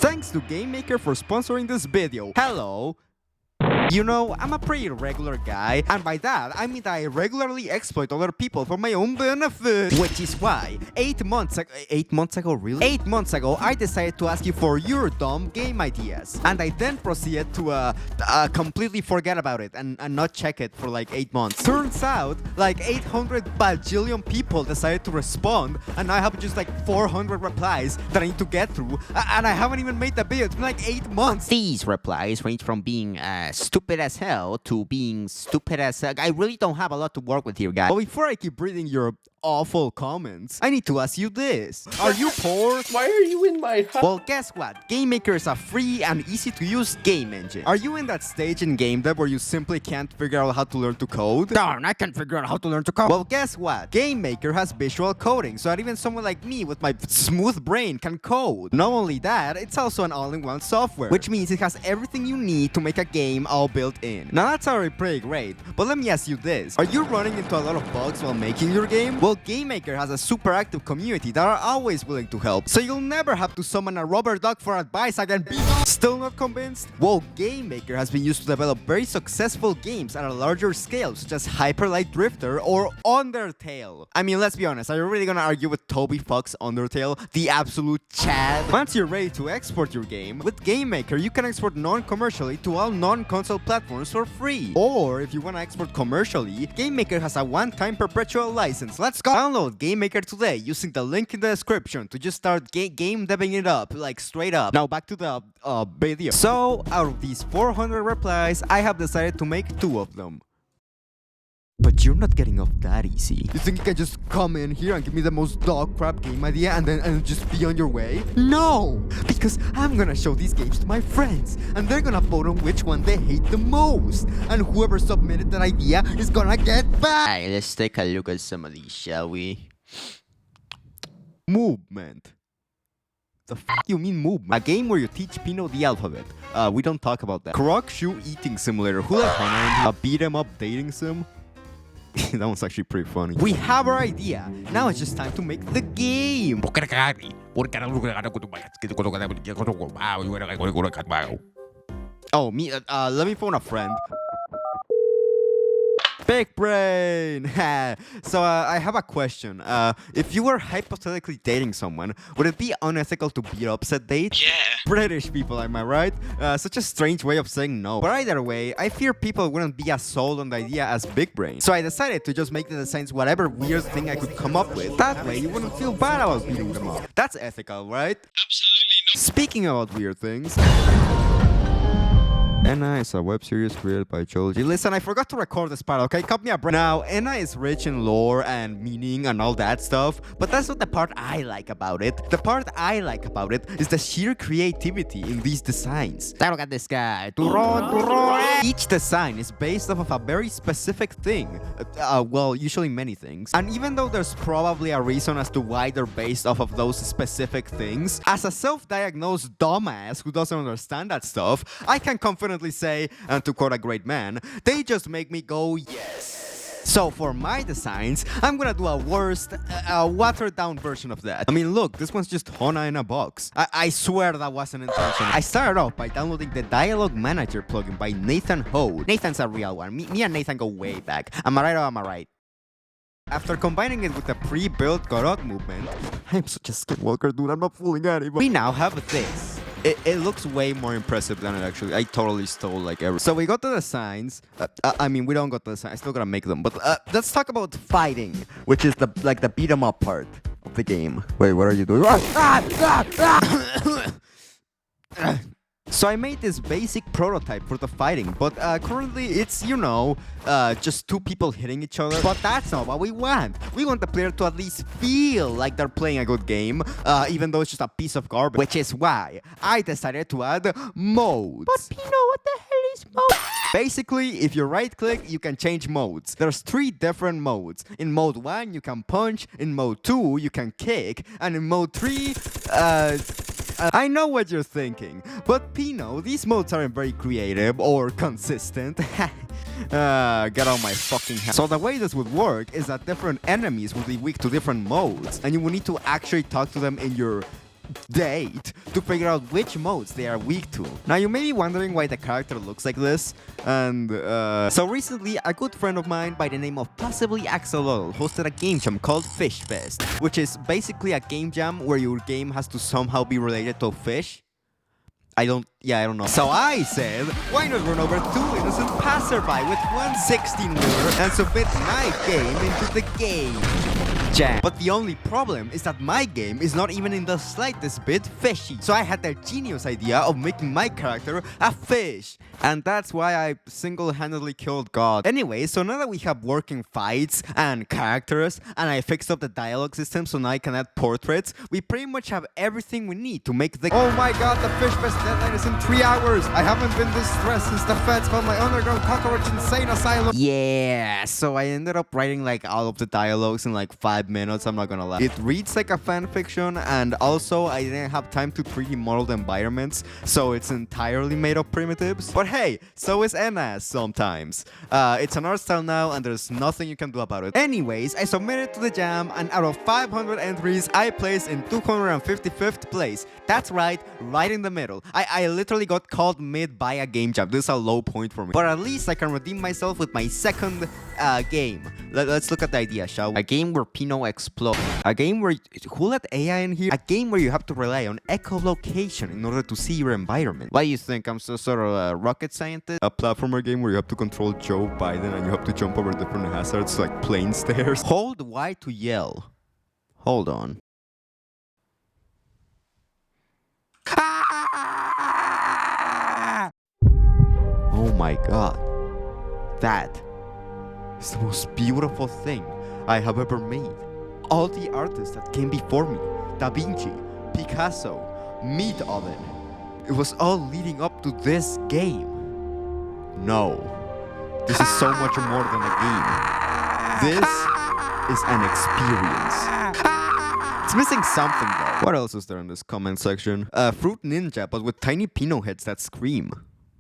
Thanks to GameMaker for sponsoring this video. Hello. You know, I'm a pretty regular guy, and by that, I mean that I regularly exploit other people for my own benefit. Which is why, 8 months ago, 8 months ago, really? 8 months ago, I decided to ask you for your dumb game ideas. And I then proceeded to completely forget about it and not check it for like 8 months. Turns out, like 800 bajillion people decided to respond, and I have just like 400 replies that I need to get through, and I haven't even made the video. It's been like 8 months. These replies range from being stupid as hell to being stupid as hell. I really don't have a lot to work with here, guys. But before I keep reading your awful comments, I need to ask you this. Are you poor? Why are you in my house? Well, guess what? GameMaker is a free and easy-to-use game engine. Are you in that stage in game dev where you simply can't figure out how to learn to code? Darn, I can't figure out how to learn to code. Well, guess what? GameMaker has visual coding, so that even someone like me with my smooth brain can code. Not only that, it's also an all-in-one software, which means it has everything you need to make a game all built in. Now, that's already pretty great, but let me ask you this. Are you running into a lot of bugs while making your game? Well, GameMaker has a super active community that are always willing to help, so you'll never have to summon a rubber duck for advice again. Still not convinced? Well, GameMaker has been used to develop very successful games at a larger scale, such as Hyper Light Drifter or Undertale. I mean, let's be honest, are you really gonna argue with Toby Fox Undertale, the absolute Chad? Once you're ready to export your game, with GameMaker you can export non-commercially to all non-console platforms for free. Or if you wanna export commercially, GameMaker has a one-time perpetual license. Let's go! Download GameMaker today using the link in the description to just start game deving it up, like straight up. Now back to the video. So, out of these 400 replies, I have decided to make 2 of them. But you're not getting off that easy. You think you can just come in here and give me the most dog crap game idea and just be on your way? No! Because I'm gonna show these games to my friends, and they're gonna vote on which one they hate the most. And whoever submitted that idea is gonna get back! Alright, let's take a look at some of these, shall we? Movement. The f you mean movement? A game where you teach Pino the alphabet. We don't talk about that. Krog shoe eating simulator. Who let Hana in? A beat 'em up dating sim? That one's actually pretty funny. We have our idea. Now it's just time to make the game. Oh, me. Let me phone a friend. Big brain! So, I have a question. If you were hypothetically dating someone, would it be unethical to beat up said date? Yeah. British people, am I right? Such a strange way of saying no. But either way, I fear people wouldn't be as sold on the idea as Big Brain. So I decided to just make the designs whatever weird thing I could come up with. That way, you wouldn't feel bad about beating them up. That's ethical, right? Absolutely not. Speaking about weird things... Enna is a web series created by Joji. Listen, I forgot to record this part, okay? Cut me a break. Now, Enna is rich in lore and meaning and all that stuff, but that's not the part I like about it. The part I like about it is the sheer creativity in these designs. Look at this guy. Each design is based off of a very specific thing. Well, usually many things. And even though there's probably a reason as to why they're based off of those specific things, as a self-diagnosed dumbass who doesn't understand that stuff, I can confidently say, and to quote a great man, they just make me go, yes. So for my designs, I'm gonna do a worst, watered down version of that. I mean, look, this one's just Hona in a box. I swear that wasn't intentional. I started off by downloading the Dialogue Manager plugin by Nathan Ho. Nathan's a real one. Me and Nathan go way back. Am I right or am I right? After combining it with the pre-built Gorok movement, I'm such a skinwalker, dude, I'm not fooling anybody. We now have this. It looks way more impressive than it actually. I totally stole like everything. So we got the designs. I mean, we don't got the designs. I still gotta make them. But let's talk about fighting, which is the beat 'em up part of the game. Wait, what are you doing? So I made this basic prototype for the fighting, but currently it's, you know, just 2 people hitting each other. But that's not what we want. We want the player to at least feel like they're playing a good game, even though it's just a piece of garbage. Which is why I decided to add modes. But Pino, what the hell is mode? Basically, if you right-click, you can change modes. There's 3 different modes. In mode 1, you can punch. In mode 2, you can kick. And in mode 3, I know what you're thinking, but Pino, these modes aren't very creative or consistent. Get on my fucking head. So the way this would work is that different enemies will be weak to different modes, and you will need to actually talk to them in your date to figure out which modes they are weak to. Now you may be wondering why the character looks like this, and so recently a good friend of mine by the name of possibly Axolotl hosted a game jam called Fish Fest, which is basically a game jam where your game has to somehow be related to a fish. I don't know. So I said, why not run over 2 innocent passerby with 116 lure and submit my game into the game jam. But the only problem is that my game is not even in the slightest bit fishy. So I had the genius idea of making my character a fish. And that's why I single-handedly killed God. Anyway, so now that we have working fights and characters, and I fixed up the dialogue system so now I can add portraits, we pretty much have everything we need to make the— Oh my god, the Fish Fest deadline is in 3 hours! I haven't been this stressed since the feds found my underground cockroach insane asylum! Yeah, so I ended up writing like all of the dialogues in like 5 minutes, I'm not gonna lie. It reads like a fanfiction, and also I didn't have time to 3D model the environments, so it's entirely made of primitives. But hey, so is NS sometimes. It's an art style now, and there's nothing you can do about it. Anyways, I submitted to the jam, and out of 500 entries, I placed in 255th place. That's right in the middle. I literally got called mid by a game jam. This is a low point for me. But at least I can redeem myself with my second game. Let's look at the idea, shall we? A game where Pinot explodes. A game where— who let AI in here? A game where you have to rely on echolocation in order to see your environment. What do you think? I'm so sort of a rocket scientist? A platformer game where you have to control Joe Biden and you have to jump over different hazards like plane stairs. Hold Y to yell. Hold on. Oh my god. That is the most beautiful thing I have ever made. All the artists that came before me, Da Vinci, Picasso, Meat Oven, it was all leading up to this game. No, this is so much more than a game. This is an experience. It's missing something though. What else is there in this comment section? Fruit Ninja, but with tiny Pinot heads that scream.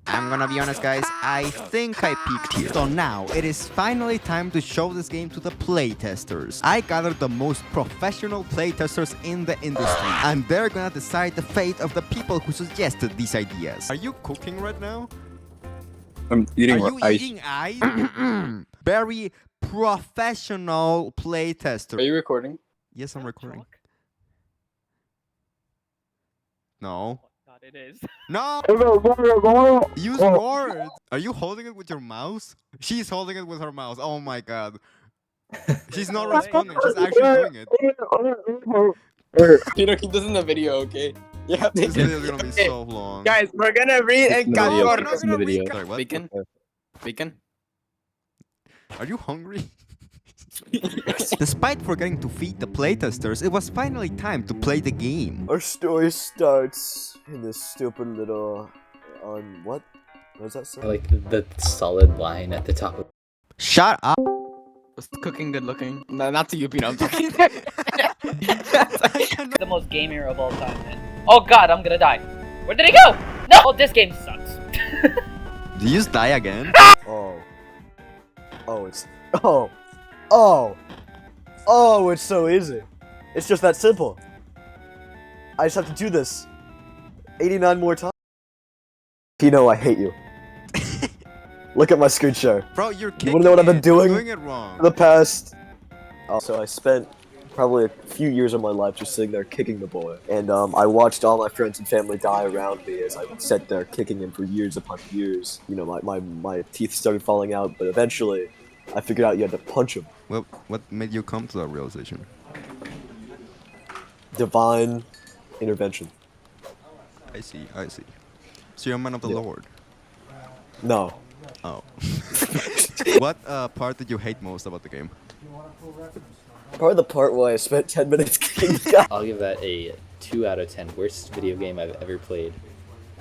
I'm gonna be honest, guys, I think I peaked here. So now, it is finally time to show this game to the playtesters. I gathered the most professional playtesters in the industry, and they're gonna decide the fate of the people who suggested these ideas. Are you cooking right now? I'm eating Are you ice. eating ice? Very professional playtester. Are you recording? Yes, I'm recording. No. God, it is. No! Use words! Are you holding it with your mouse? She's holding it with her mouse. Oh my god. She's not responding. She's actually doing it. Peter, keep this in the video, okay? Yeah. This video is gonna be so long. Guys, we're gonna read and cut video. short. It's in the video. Sorry, what? Bacon? Bacon? Are you hungry? Despite forgetting to feed the playtesters, it was finally time to play the game. Our story starts in this stupid little what? What does that say? I like the solid line at the top. Shut up! Was cooking good looking? No, not to you, Peter. I'm talking. The most gamer of all time, man. Oh god, I'm gonna die. Where did he go? No! Oh, this game sucks. Did you just die again? Oh. Oh, it's... Oh. Oh. Oh, it's so easy. It's just that simple. I just have to do this 89 more times. Pino, I hate you. Look at my screen share. Bro, you're kicking You wanna know what I've been it. doing? You're doing it wrong. For the past... So I spent probably a few years of my life just sitting there kicking the boy. And I watched all my friends and family die around me as I sat there kicking him for years upon years. You know, my teeth started falling out, but eventually I figured out you had to punch him. Well, what made you come to that realization? Divine intervention. I see, I see. So you're a man of the Yeah. Lord? No. Oh. What part did you hate most about the game? Probably the part where I spent 10 minutes kicking the guy. I'll give that a 2 out of 10. Worst video game I've ever played.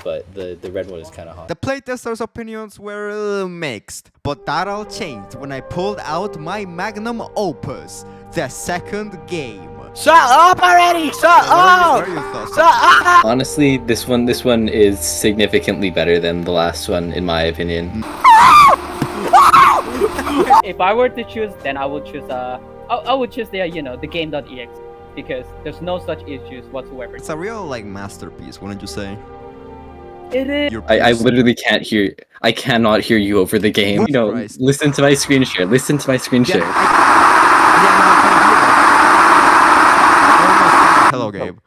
But the red one is kind of hot. The playtesters' opinions were mixed, but that all changed when I pulled out my magnum opus, the second game. Shut up already! Shut What are your thoughts? Shut up! Honestly, this one is significantly better than the last one, in my opinion. If I were to choose, then I would choose I would choose the the game.exe. because there's no such issues whatsoever. It's a real like masterpiece, wouldn't you say? It is. I literally can't hear. I cannot hear you over the game. What? You know, Christ. listen to my screen share. Listen to my screen share. Hello, Gabe.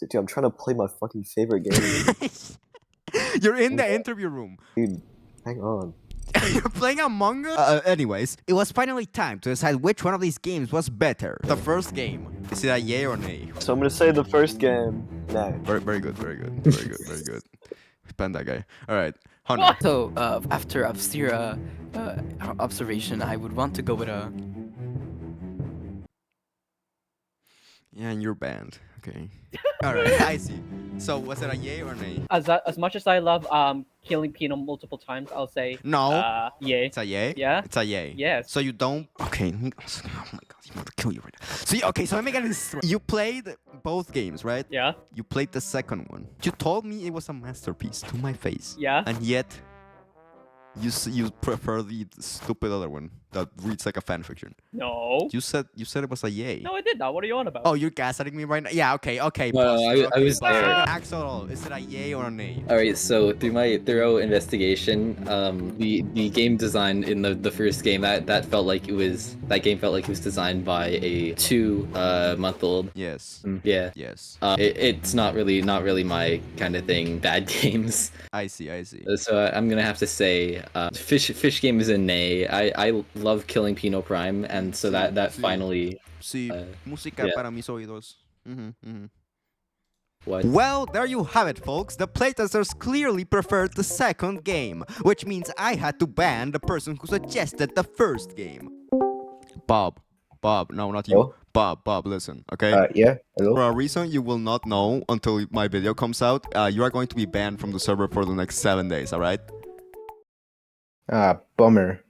Dude, I'm trying to play my fucking favorite game. You're in the interview room. Dude, hang on. You're playing Among Us? Anyways, it was finally time to decide which one of these games was better. The first game. Is it a yay or nay? So I'm gonna say the first game. Nah. Very good, very good, very good, very good. Spend that guy. Alright, Hunter. So, after austere observation, I would want to go with a... Yeah, and you're banned. Okay. Alright, I see. So, was it a yay or nay? As much as I love killing Pino multiple times, I'll say No. yay. It's a yay? Yeah. It's a yay. Yes. So you don't... Okay. Oh my god, I'm about to kill you right now. So, okay, so let me get this straight. You played both games, right? Yeah. You played the second one. You told me it was a masterpiece to my face. Yeah. And yet, you prefer the stupid other one that reads like a fanfiction. No. You said it was a yay. No, I did not. What are you on about? Oh, you're gaslighting me right now? Yeah, okay. No, pause. I was pause. there. Axel, is it a yay or a nay? All right, so through my thorough investigation, the game design in the first game that felt like it was designed by a 2-month-old. Yes. Yeah. Yes. It's not really my kind of thing. Bad games. I see. So I'm gonna have to say, Fish game is a nay. I love killing Pino Prime, and so that finally. Sí, música yeah. para mis oídos. What? Well, there you have it, folks. The playtesters clearly preferred the second game, which means I had to ban the person who suggested the first game. Bob, no, not you. Hello? Bob, listen, okay? Yeah. Hello? For a reason you will not know until my video comes out, you are going to be banned from the server for the next 7 days, alright? Bummer.